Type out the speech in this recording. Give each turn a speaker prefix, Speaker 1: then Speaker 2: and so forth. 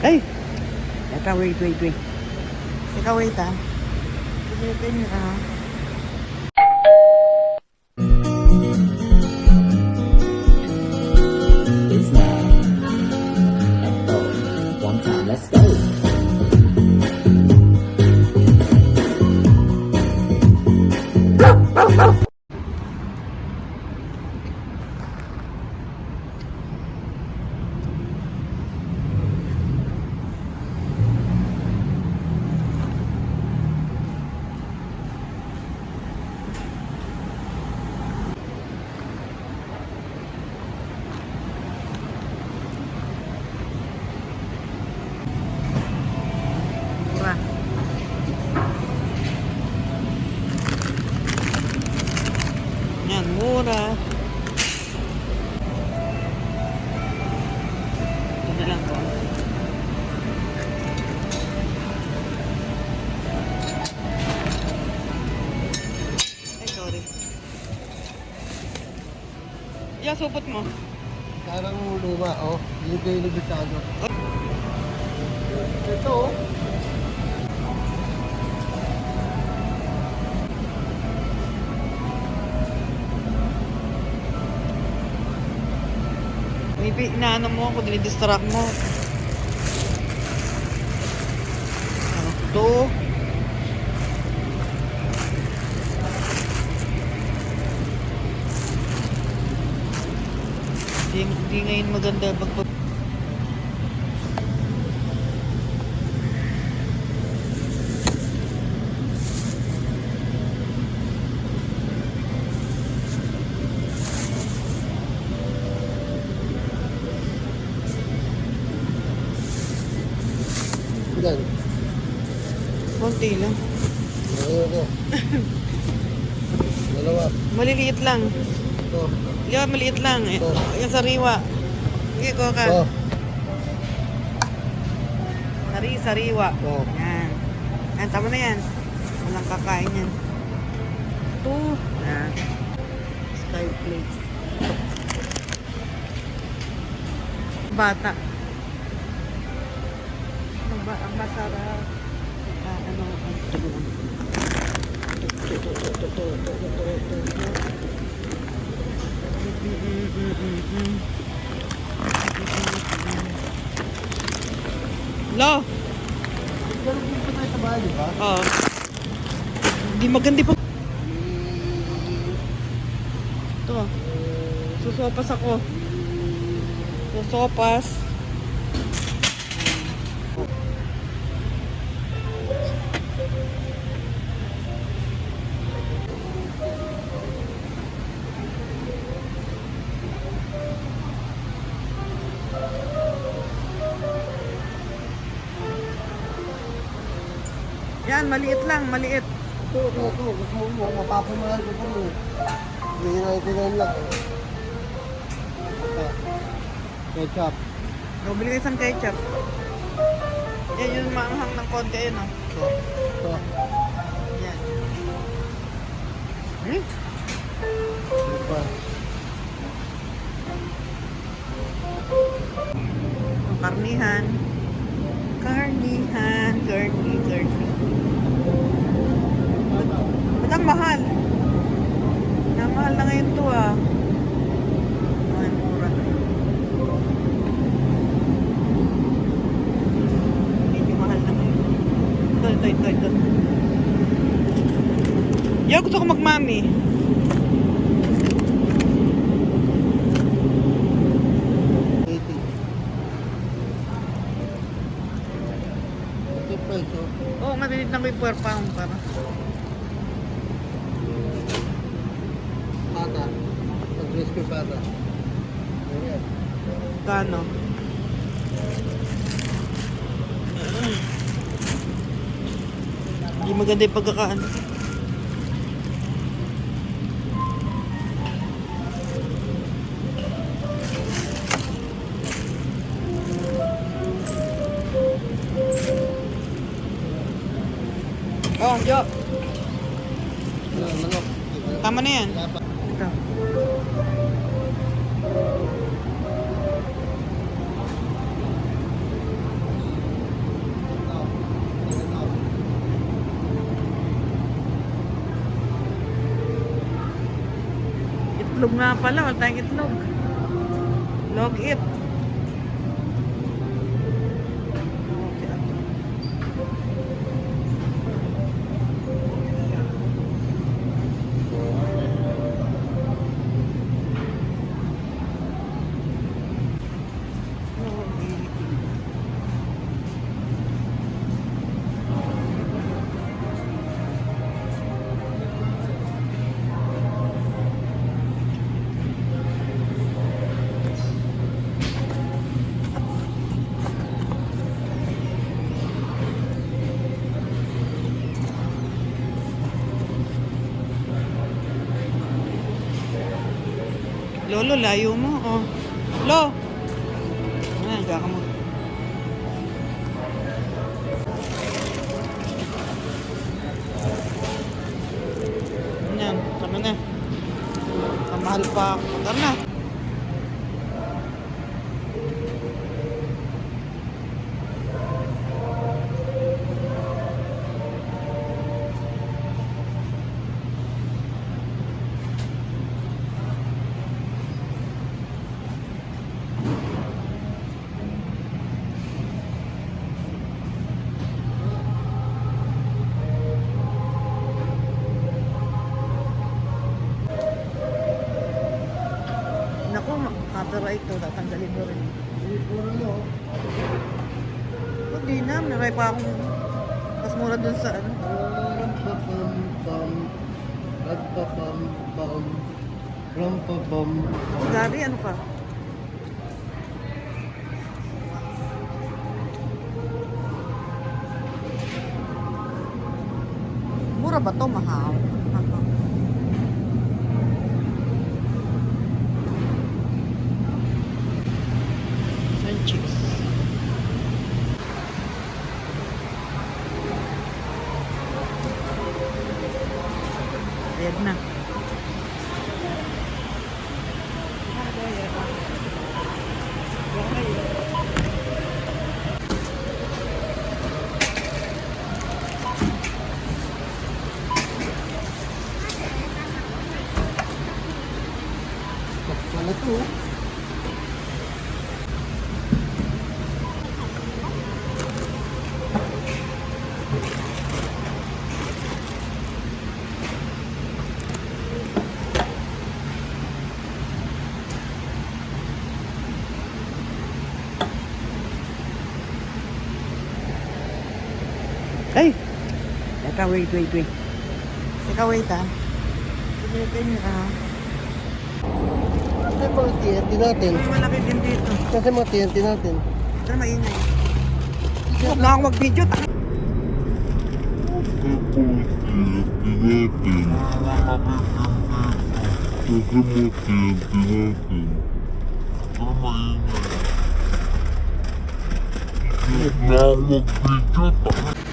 Speaker 1: Ay! Teka, wait. Teka, wait ah. Pilitin nyo ah.
Speaker 2: Is now. Eto. One time, let's go.
Speaker 1: Mura. Yan, mura. Ito na lang po. Ay, sorry. Yeah, supot mo.
Speaker 3: Parang luma, oh. Ligay na bisado. Ito, oh.
Speaker 1: Maybe inaano mo ako, dinidistract mo. Ano to? Di ngayon maganda pag
Speaker 3: Ilan?
Speaker 1: konti lang.
Speaker 3: Ayoko. Dalawa.
Speaker 1: Maliliit lang.
Speaker 3: Ito.
Speaker 1: Yan, maliit lang.
Speaker 3: Ito.
Speaker 1: Yung sariwa. Sige, ko ka.
Speaker 3: Ito.
Speaker 1: Sariwa.
Speaker 3: Ito.
Speaker 1: Yan. Yan, tama na yan. Walang kakain yan. Ito. Yan. Sky plates. Bata. Ang masarap. Ano, ito. Lo!
Speaker 3: Ganun din pa tayo sa bahay, di ba?
Speaker 1: Oo. Hindi maganda pa. Ito. Susopas ako. Susopas. Yan, maliit lang, maliit.
Speaker 3: Ito. Gusto mo, mapapamahal ko kami. Hindi lang. Ito. Ketchup.
Speaker 1: Bumili kayo isang ketchup. Yan, yung maanghang ng konti, ayun o.
Speaker 3: Ito.
Speaker 1: Yan. Hmm?
Speaker 3: Diba?
Speaker 1: Ang karnihan. Karnihan. Ba't ang mahal? Namahal na ngayon to ah. Ay, mura. Medyo mahal na ngayon. Ito. Yo, gusto ko magmami.
Speaker 3: Peso.
Speaker 1: Oo, mabilit na ko yung per pound para.
Speaker 3: Pata. Crispy pata. Ayan.
Speaker 1: Kano? Hindi maganda yung pagkakaan. Oh, Jo.
Speaker 3: Manok.
Speaker 1: Tama na yan. Ito. Itlog nga pala, wala tayong itlog. Log it. Lolo, layo mo, oh. Lo! Ayan, diyan ka mo. Ayan, kami na. Kamahal pa ako. Tara na. Naku, copyright to. Tatanggalin ko rin.
Speaker 3: Puro nyo.
Speaker 1: Hindi na, meron pa akong mas mura dun sa ano.
Speaker 3: Ram-pa-pam-pam. Ram-pa-pam-pam. Ram-pa-pam.
Speaker 1: Gabi, ano ka? Mura ba to? Mahal. Sun chips. Ayan na.
Speaker 3: Wala to.
Speaker 1: Ay! Teka, wait. Teka, wait ah. Wait ah.
Speaker 3: Kasi mga TNT natin.
Speaker 1: May malaki din dito.
Speaker 3: Kasi mga TNT natin.
Speaker 1: Pero maingay. Huwag na ako mag-video.